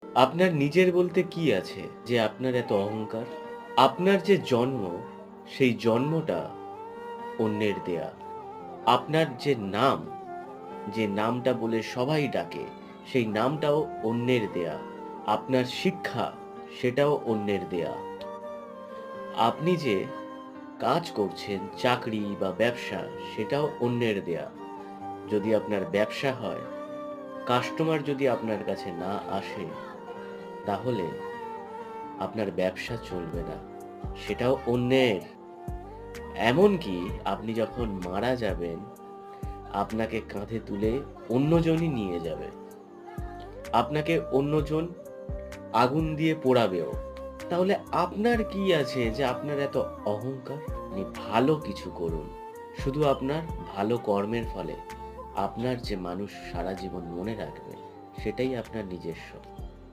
আপনার নিজের বলতে কি আছে যে আপনার এত অহংকার? আপনার যে জন্ম, সেই জন্মটা অন্যের দেয়া। আপনার যে নাম, যে নামটা বলে সবাই ডাকে, সেই নামটাও অন্যের দেয়া। আপনার শিক্ষা, সেটাও অন্যের দেয়া। আপনি যে কাজ করছেন, চাকরি বা ব্যবসা, সেটাও অন্যের দেয়া। যদি আপনার ব্যবসা হয়, কাস্টমার যদি আপনার কাছে না আসে, তাহলে আপনার ব্যবসা চলবে না। সেটাও অন্যের। এমনকি আপনি যখন মারা যাবেন, আপনাকে কাঁধে তুলে অন্যজনই নিয়ে যাবে। আপনাকে অন্যজন আগুন দিয়ে পোড়াবেও। তাহলে আপনার কি আছে যে আপনার এত অহংকার? আপনি ভালো কিছু করুন। শুধু আপনার ভালো কর্মের ফলে আপনার যে মানুষ সারা জীবন মনে রাখবে, সেটাই আপনার নিজস্ব।